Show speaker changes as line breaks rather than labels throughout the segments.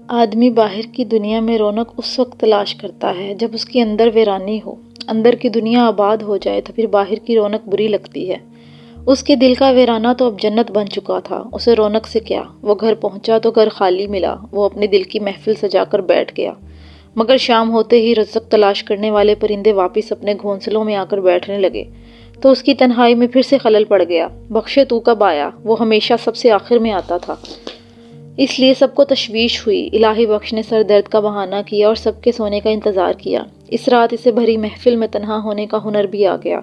آدمی باہر کی دنیا میں رونق اس وقت تلاش کرتا ہے جب اس کے اندر ویرانی ہو۔ اندر کی دنیا آباد ہو جائے تو پھر باہر کی رونق بری لگتی ہے۔ اس کے دل کا ویرانہ تو اب جنت بن چکا تھا، اسے رونق سے کیا؟ وہ گھر پہنچا تو گھر خالی ملا۔ وہ اپنے دل کی محفل سجا کر بیٹھ گیا، مگر شام ہوتے ہی رزق تلاش کرنے والے پرندے واپس اپنے گھونسلوں میں آ کر بیٹھنے لگے تو اس کی تنہائی میں پھر سے خلل پڑ گیا۔ بخشے تو کب آیا؟ وہ ہمیشہ سب سے آخر میں آتا تھا، اس لیے سب کو تشویش ہوئی۔ الہی بخش نے سر درد کا بہانہ کیا اور سب کے سونے کا انتظار کیا۔ اس رات اسے بھری محفل میں تنہا ہونے کا ہنر بھی آ گیا۔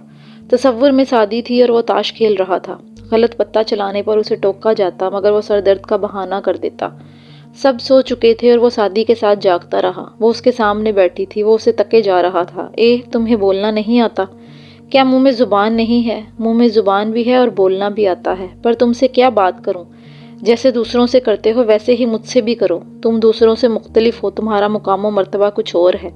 تصور میں سعدی تھی اور وہ تاش کھیل رہا تھا۔ غلط پتہ چلانے پر اسے ٹوکا جاتا مگر وہ سر درد کا بہانہ کر دیتا۔ سب سو چکے تھے اور وہ سعدی کے ساتھ جاگتا رہا۔ وہ اس کے سامنے بیٹھی تھی، وہ اسے تکے جا رہا تھا۔ تمہیں بولنا نہیں آتا؟ کیا منہ میں زبان نہیں ہے؟ منہ میں زبان بھی ہے اور بولنا بھی آتا ہے، پر تم سے کیا بات کروں؟ جیسے دوسروں سے کرتے ہو ویسے ہی مجھ سے بھی کرو۔ تم دوسروں سے مختلف ہو، تمہارا مقام و مرتبہ کچھ اور ہے۔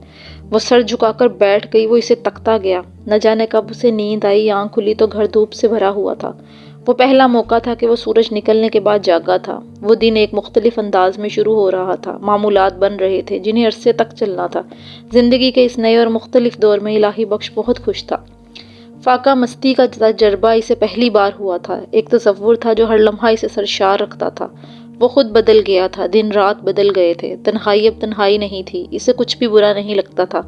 وہ سر جھکا کر بیٹھ گئی، وہ اسے تکتا گیا۔ نہ جانے کب اسے نیند آئی، آنکھ کھلی تو گھر دھوپ سے بھرا ہوا تھا۔ وہ پہلا موقع تھا کہ وہ سورج نکلنے کے بعد جاگا تھا۔ وہ دن ایک مختلف انداز میں شروع ہو رہا تھا، معمولات بن رہے تھے جنہیں عرصے تک چلنا تھا۔ زندگی کے اس نئے اور مختلف دور میں الہی بخش بہت خوش تھا۔ فاقہ مستی کا تجربہ اسے پہلی بار ہوا تھا۔ ایک تصور تھا جو ہر لمحہ اسے سرشار رکھتا تھا۔ وہ خود بدل گیا تھا، دن رات بدل گئے تھے۔ تنہائی اب تنہائی نہیں تھی، اسے کچھ بھی برا نہیں لگتا تھا۔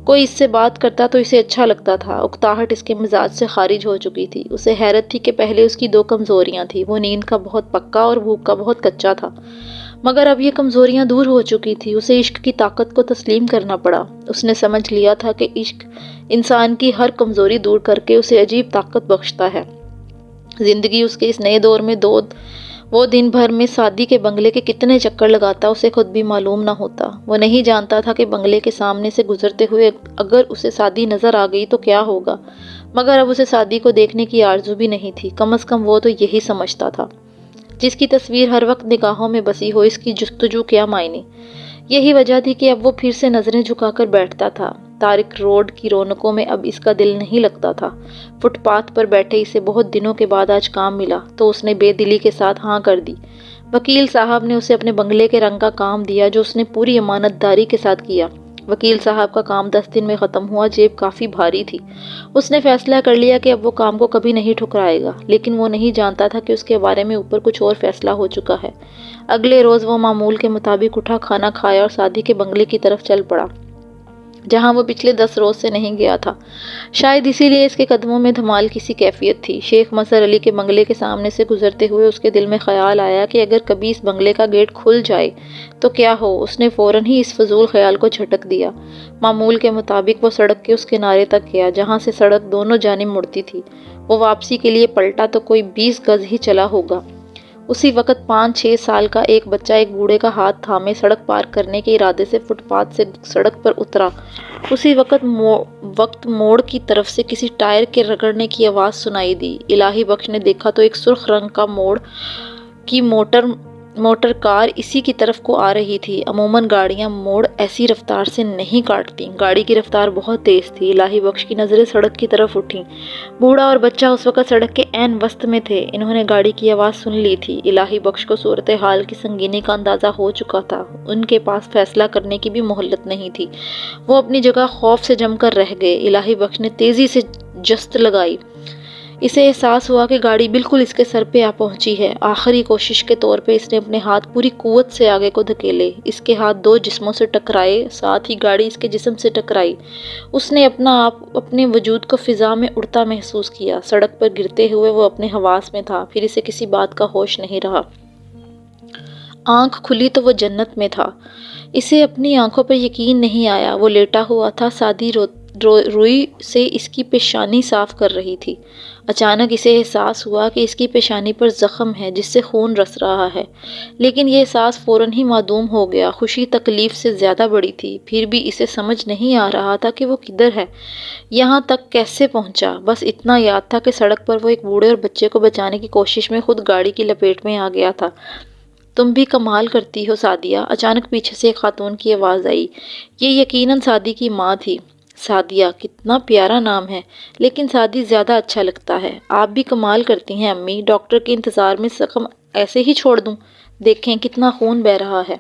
کوئی اس سے بات کرتا تو اسے اچھا لگتا تھا۔ اکتاہٹ اس کے مزاج سے خارج ہو چکی تھی۔ اسے حیرت تھی کہ پہلے اس کی دو کمزوریاں تھیں، وہ نیند کا بہت پکا اور بھوک کا بہت کچا تھا، مگر اب یہ کمزوریاں دور ہو چکی تھی۔ اسے عشق کی طاقت کو تسلیم کرنا پڑا۔ اس نے سمجھ لیا تھا کہ عشق انسان کی ہر کمزوری دور کر کے اسے عجیب طاقت بخشتا ہے۔ زندگی اس کے اس نئے دور میں وہ دن بھر میں سعدی کے بنگلے کے کتنے چکر لگاتا اسے خود بھی معلوم نہ ہوتا۔ وہ نہیں جانتا تھا کہ بنگلے کے سامنے سے گزرتے ہوئے اگر اسے سعدی نظر آ گئی تو کیا ہوگا، مگر اب اسے سعدی کو دیکھنے کی آرزو بھی نہیں تھی۔ کم از کم وہ تو یہی سمجھتا تھا۔ جس کی تصویر ہر وقت نگاہوں میں بسی ہو، اس کی جستجو کیا معنی؟ یہی وجہ تھی کہ اب وہ پھر سے نظریں جھکا کر بیٹھتا تھا۔ تارک روڈ کی رونقوں میں اب اس کا دل نہیں لگتا تھا۔ فٹ پاتھ پر بیٹھے اسے بہت دنوں کے بعد آج کام ملا تو اس نے بے دلی کے ساتھ ہاں کر دی۔ وکیل صاحب نے اسے اپنے بنگلے کے رنگ کا کام دیا جو اس نے پوری امانت داری کے ساتھ کیا۔ وکیل صاحب کا کام 10 دن میں ختم ہوا۔ جیب کافی بھاری تھی۔ اس نے فیصلہ کر لیا کہ اب وہ کام کو کبھی نہیں ٹھکرائے گا، لیکن وہ نہیں جانتا تھا کہ اس کے بارے میں اوپر کچھ اور فیصلہ ہو چکا ہے۔ اگلے روز وہ معمول کے مطابق اٹھا، کھانا کھایا اور سعدی کے بنگلے کی طرف چل پڑا جہاں وہ پچھلے 10 روز سے نہیں گیا تھا۔ شاید اسی لیے اس کے قدموں میں دھمال کسی کیفیت تھی۔ شیخ مظہر علی کے بنگلے کے سامنے سے گزرتے ہوئے اس کے دل میں خیال آیا کہ اگر کبھی اس بنگلے کا گیٹ کھل جائے تو کیا ہو۔ اس نے فوراً ہی اس فضول خیال کو جھٹک دیا۔ معمول کے مطابق وہ سڑک کے اس کنارے تک گیا جہاں سے سڑک دونوں جانب مڑتی تھی۔ وہ واپسی کے لیے پلٹا تو کوئی 20 گز ہی چلا ہوگا۔ اسی وقت 5-6 سال کا ایک بچہ ایک بوڑھے کا ہاتھ تھامے سڑک پار کرنے کے ارادے سے فٹ پاتھ سے سڑک پر اترا۔ اسی وقت موڑ کی طرف سے کسی ٹائر کے رگڑنے کی آواز سنائی دی۔ الہی بخش نے دیکھا تو ایک سرخ رنگ کا موڑ کی موٹر کار اسی کی طرف کو آ رہی تھی۔ عموماً گاڑیاں موڑ ایسی رفتار سے نہیں کاٹتی۔ گاڑی کی رفتار بہت تیز تھی۔ الہی بخش کی نظریں سڑک کی طرف اٹھیں۔ بوڑھا اور بچہ اس وقت سڑک کے عین وسط میں تھے۔ انہوں نے گاڑی کی آواز سن لی تھی۔ الہی بخش کو صورتحال کی سنگینی کا اندازہ ہو چکا تھا۔ ان کے پاس فیصلہ کرنے کی بھی مہلت نہیں تھی۔ وہ اپنی جگہ خوف سے جم کر رہ گئے۔ الہی بخش نے تیزی سے جست لگائی۔ اسے احساس ہوا کہ گاڑی بالکل اس کے سر پہ آ پہنچی ہے۔ آخری کوشش کے طور پہ اس نے اپنے ہاتھ پوری قوت سے آگے کو دھکیلے۔ اس کے ہاتھ 2 جسموں سے ٹکرائے، ساتھ ہی گاڑی اس کے جسم سے ٹکرائی۔ اس نے اپنے وجود کو فضا میں اڑتا محسوس کیا۔ سڑک پر گرتے ہوئے وہ اپنے حواس میں تھا، پھر اسے کسی بات کا ہوش نہیں رہا۔ آنکھ کھلی تو وہ جنت میں تھا۔ اسے اپنی آنکھوں پر یقین نہیں آیا۔ وہ لیٹا ہوا تھا، سعدی روئی سے اس کی پیشانی صاف کر رہی تھی۔ اچانک اسے احساس ہوا کہ اس کی پیشانی پر زخم ہے جس سے خون رس رہا ہے، لیکن یہ احساس فوراً ہی معدوم ہو گیا۔ خوشی تکلیف سے زیادہ بڑی تھی۔ پھر بھی اسے سمجھ نہیں آ رہا تھا کہ وہ کدھر ہے، یہاں تک کیسے پہنچا۔ بس اتنا یاد تھا کہ سڑک پر وہ ایک بوڑھے اور بچے کو بچانے کی کوشش میں خود گاڑی کی لپیٹ میں آ گیا تھا۔ تم بھی کمال کرتی ہو سعدیہ، اچانک پیچھے سے ایک خاتون کی آواز آئی۔ یہ یقیناً سعدی کی ماں تھی۔ سعدیہ کتنا پیارا نام ہے، لیکن سعدی زیادہ اچھا لگتا ہے۔ آپ بھی کمال کرتی ہیں امی، ڈاکٹر کے انتظار میں زخم ایسے ہی چھوڑ دوں؟ دیکھیں کتنا خون بہہ رہا ہے۔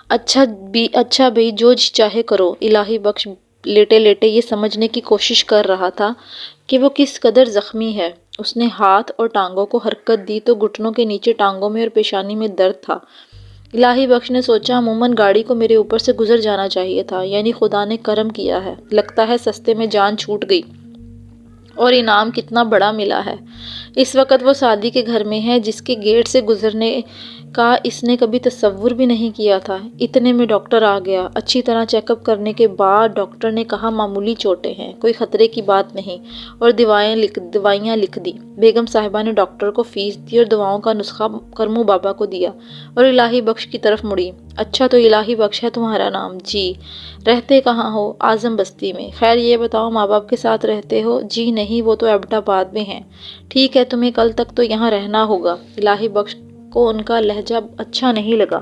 اچھا بھئی جو جی چاہے کرو۔ الہی بخش لیٹے لیٹے یہ سمجھنے کی کوشش کر رہا تھا کہ وہ کس قدر زخمی ہے۔ اس نے ہاتھ اور ٹانگوں کو حرکت دی تو گھٹنوں کے نیچے ٹانگوں میں اور پیشانی میں درد تھا۔ الہی بخش نے سوچا عموماً گاڑی کو میرے اوپر سے گزر جانا چاہیے تھا، یعنی خدا نے کرم کیا ہے، لگتا ہے سستے میں جان چھوٹ گئی اور انعام کتنا بڑا ملا ہے۔ اس وقت وہ سعدی کے گھر میں ہے جس کے گیٹ سے گزرنے کا اس نے کبھی تصور بھی نہیں کیا تھا۔ اتنے میں ڈاکٹر آ گیا۔ اچھی طرح چیک اپ کرنے کے بعد ڈاکٹر نے کہا معمولی چوٹیں ہیں، کوئی خطرے کی بات نہیں، اور دوائیاں لکھ دی۔ بیگم صاحبہ نے ڈاکٹر کو فیس دی اور دواؤں کا نسخہ کرمو بابا کو دیا اور الہی بخش کی طرف مڑی۔ اچھا تو الہی بخش ہے تمہارا نام؟ جی۔ رہتے کہاں ہو؟ اعظم بستی میں۔ خیر یہ بتاؤ ماں باپ کے ساتھ رہتے ہو؟ جی نہیں، وہ تو ایبٹ آباد میں ہیں۔ ٹھیک ہے، تمہیں کل تک تو یہاں رہنا ہوگا۔ الہی بخش کو ان کا لہجہ اچھا نہیں لگا،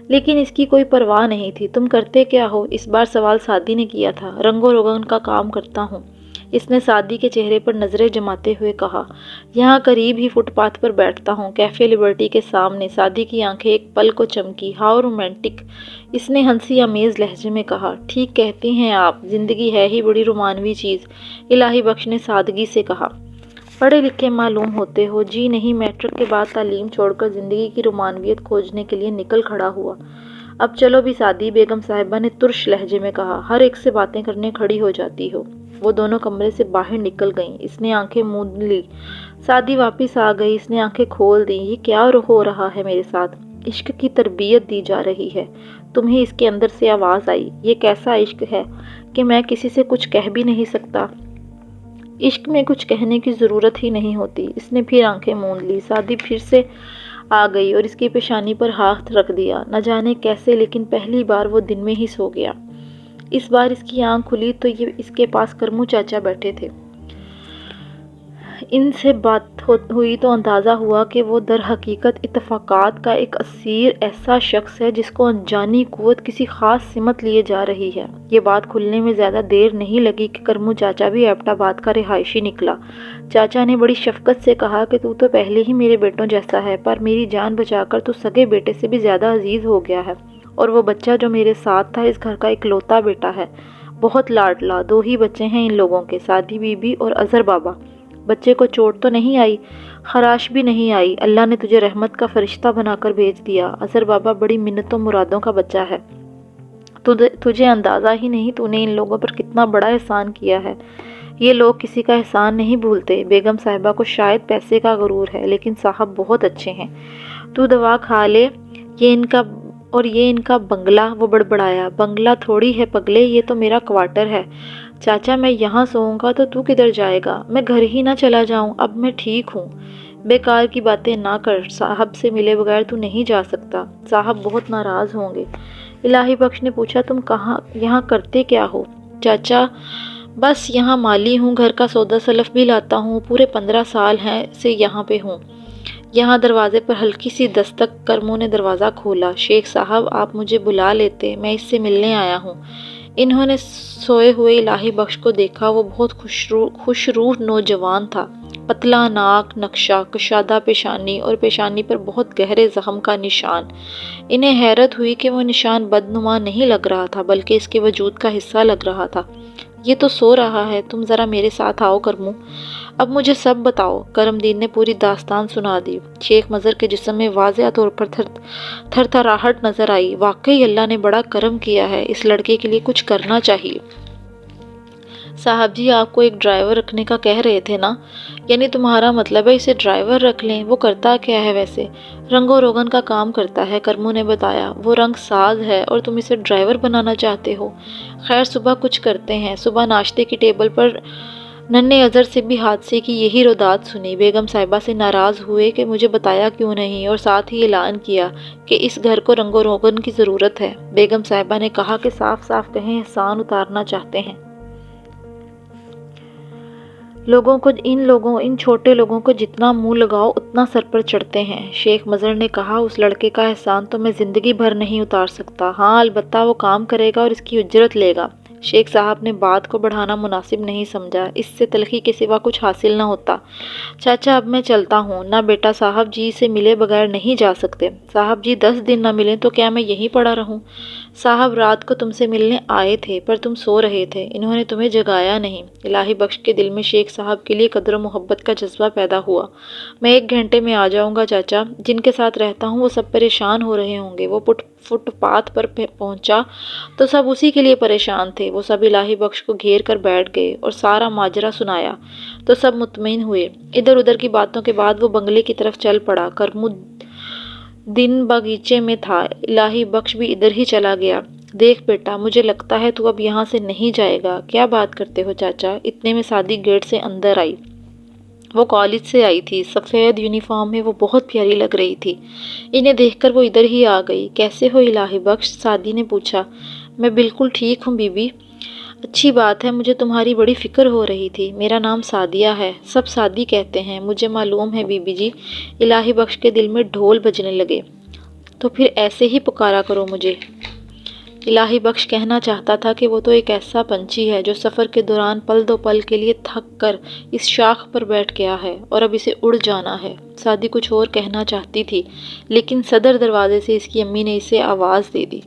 لیکن اس کی کوئی پرواہ نہیں تھی۔ تم کرتے کیا ہو؟ اس بار سوال سعدی نے کیا تھا۔ رنگ و روگن کا کام کرتا ہوں، اس نے سعدی کے چہرے پر نظریں جماتے ہوئے کہا۔ یہاں قریب ہی فٹ پاتھ پر بیٹھتا ہوں، کیفے لبرٹی کے سامنے۔ سعدی کی آنکھیں ایک پل کو چمکی۔ ہاؤ رومانٹک، اس نے ہنسی آمیز لہجے میں کہا۔ ٹھیک کہتی ہیں آپ، زندگی ہے ہی بڑی رومانوی چیز، الہی بخش نے سادگی سے کہا۔ پڑھے لکھے معلوم ہوتے ہو۔ جی نہیں، میٹرک کے بعد تعلیم چھوڑ کر زندگی کی رومانویت کھوجنے کے لیے نکل کھڑا ہوا۔ اب چلو بھی سعدی، بیگم صاحبہ نے ترش لہجے میں کہا، ہر ایک سے باتیں کرنے کھڑی ہو جاتی ہو۔ وہ دونوں کمرے سے باہر نکل گئیں۔ اس نے آنکھیں موند لی۔ سعدی واپس آ گئی۔ اس نے آنکھیں کھول دیں۔ یہ کیا ہو رہا ہے میرے ساتھ؟ عشق کی تربیت دی جا رہی ہے۔ تمہیں اس کے اندر سے آواز آئی، یہ کیسا عشق ہے کہ میں کسی سے کچھ کہہ بھی نہیں سکتا؟ عشق میں کچھ کہنے کی ضرورت ہی نہیں ہوتی۔ اس نے پھر آنکھیں موند لی۔ سعدی پھر سے آ گئی اور اس کی پیشانی پر ہاتھ رکھ دیا۔ نہ جانے کیسے لیکن پہلی بار وہ دن میں ہی سو گیا۔ اس بار اس کی آنکھ کھلی تو یہ اس کے پاس کرمو چاچا بیٹھے تھے۔ ان سے بات ہوئی تو اندازہ ہوا کہ وہ در حقیقت اتفاقات کا ایک اسیر ایسا شخص ہے جس کو انجانی قوت کسی خاص سمت لیے جا رہی ہے۔ یہ بات کھلنے میں زیادہ دیر نہیں لگی کہ کرمو چاچا بھی ایبٹ آباد کا رہائشی نکلا۔ چاچا نے بڑی شفقت سے کہا کہ تو پہلے ہی میرے بیٹوں جیسا ہے، پر میری جان بچا کر تو سگے بیٹے سے بھی زیادہ عزیز ہو گیا ہے، اور وہ بچہ جو میرے ساتھ تھا اس گھر کا اکلوتا بیٹا ہے، بہت لاڈلا۔ 2 ہی بچے ہیں ان لوگوں کے، سعدی بی بی اور اظہر بابا۔ بچے کو چوٹ تو نہیں آئی؟ خراش بھی نہیں آئی؟ اللہ نے تجھے رحمت کا فرشتہ بنا کر بھیج دیا۔ اظہر بابا بڑی منتوں مرادوں کا بچہ ہے، تجھے اندازہ ہی نہیں تو نے ان لوگوں پر کتنا بڑا احسان کیا ہے۔ یہ لوگ کسی کا احسان نہیں بھولتے۔ بیگم صاحبہ کو شاید پیسے کا غرور ہے، لیکن صاحب بہت اچھے ہیں۔ تو دوا کھا لے۔ یہ ان کا بنگلہ، وہ بڑبڑایا۔ بنگلہ تھوڑی ہے پگلے، یہ تو میرا کوارٹر ہے۔ چاچا میں یہاں سوؤں گا تو کدھر جائے گا؟ میں گھر ہی نہ چلا جاؤں؟ اب میں ٹھیک ہوں۔ بیکار کی باتیں نہ کر، صاحب سے ملے بغیر تو نہیں جا سکتا، صاحب بہت ناراض ہوں گے۔ الہی بخش نے پوچھا، تم یہاں کرتے کیا ہو؟ چاچا بس یہاں مالی ہوں، گھر کا سودا سلف بھی لاتا ہوں، پورے 15 سال سے یہاں پہ ہوں۔ یہاں دروازے پر ہلکی سی دستک، کرمو نے دروازہ کھولا۔ شیخ صاحب آپ مجھے بلا لیتے، میں اس سے ملنے آیا ہوں۔ انہوں نے سوئے ہوئے الہی بخش کو دیکھا۔ وہ بہت خوش روح نوجوان تھا، پتلا ناک، نقشہ کشادہ پیشانی اور پیشانی پر بہت گہرے زخم کا نشان۔ انہیں حیرت ہوئی کہ وہ نشان بدنما نہیں لگ رہا تھا بلکہ اس کے وجود کا حصہ لگ رہا تھا۔ یہ تو سو رہا ہے، تم ذرا میرے ساتھ آؤ کرمو، اب مجھے سب بتاؤ۔ کرم دین نے پوری داستان سنا دی۔ شیخ مظہر کے جسم میں واضح طور پر تھر تھراہٹ نظر آئی۔ واقعی اللہ نے بڑا کرم کیا ہے، اس لڑکے کے لیے کچھ کرنا چاہیے۔ صاحب جی آپ کو ایک ڈرائیور رکھنے کا کہہ رہے تھے نا؟ یعنی تمہارا مطلب ہے اسے ڈرائیور رکھ لیں؟ وہ کرتا کیا ہے ویسے؟ رنگ و روغن کا کام کرتا ہے، کرمو نے بتایا۔ وہ رنگ ساز ہے اور تم اسے ڈرائیور بنانا چاہتے ہو؟ خیر صبح کچھ کرتے ہیں۔ صبح ناشتے کی ٹیبل پر ننھے اظہر سے بھی حادثے کی یہی ردات سنی۔ بیگم صاحبہ سے ناراض ہوئے کہ مجھے بتایا کیوں نہیں، اور ساتھ ہی اعلان کیا کہ اس گھر کو رنگ و روغن کی ضرورت ہے۔ بیگم صاحبہ نے کہا کہ صاف صاف کہیں احسان اتارنا چاہتے ہیں۔ ان چھوٹے لوگوں کو جتنا منہ لگاؤ اتنا سر پر چڑھتے ہیں۔ شیخ مظہر نے کہا، اس لڑکے کا احسان تو میں زندگی بھر نہیں اتار سکتا۔ ہاں البتہ وہ کام کرے گا اور اس کی اجرت لے گا۔ شیخ صاحب نے بات کو بڑھانا مناسب نہیں سمجھا، اس سے تلخی کے سوا کچھ حاصل نہ ہوتا۔ چاچا اب میں چلتا ہوں، نہ بیٹا صاحب جی سے ملے بغیر نہیں جا سکتے۔ صاحب جی 10 دن نہ ملیں تو کیا میں یہیں پڑا رہوں؟ صاحب رات کو تم سے ملنے آئے تھے پر تم سو رہے تھے، انہوں نے تمہیں جگایا نہیں۔ الہی بخش کے دل میں شیخ صاحب کے لیے قدر و محبت کا جذبہ پیدا ہوا۔ میں 1 گھنٹے میں آ جاؤں گا چاچا، جن کے ساتھ رہتا ہوں وہ سب پریشان ہو رہے ہوں گے۔ وہ فٹ پاتھ پر پہنچا تو سب اسی کے لیے پریشان تھے۔ وہ سب الہی بخش کو گھیر کر بیٹھ گئے اور سارا ماجرا سنایا تو سب مطمئن ہوئے۔ ادھر ادھر کی باتوں کے بعد وہ بنگلے کی طرف چل پڑا۔ کرمو دن باغیچے میں تھا، الہی بخش بھی ادھر ہی چلا گیا۔ دیکھ بیٹا، مجھے لگتا ہے تو اب یہاں سے نہیں جائے گا۔ کیا بات کرتے ہو چاچا؟ اتنے میں سعدی گیٹ سے اندر آئی۔ وہ کالج سے آئی تھی، سفید یونیفارم میں وہ بہت پیاری لگ رہی تھی۔ انہیں دیکھ کر وہ ادھر ہی آ گئی۔ کیسے ہو الہی بخش؟ سعدی نے پوچھا۔ میں بالکل ٹھیک ہوں بی بی۔ اچھی بات ہے، مجھے تمہاری بڑی فکر ہو رہی تھی۔ میرا نام سعدیہ ہے، سب سعدی کہتے ہیں، مجھے معلوم ہے بی بی جی۔ الہی بخش کے دل میں ڈھول بجنے لگے۔ تو پھر ایسے ہی پکارا کرو مجھے۔ الہی بخش کہنا چاہتا تھا کہ وہ تو ایک ایسا پنچھی ہے جو سفر کے دوران پل دو پل کے لیے تھک کر اس شاخ پر بیٹھ گیا ہے اور اب اسے اڑ جانا ہے۔ سعدی کچھ اور کہنا چاہتی تھی لیکن صدر دروازے سے اس کی امی نے اسے آواز دے دی۔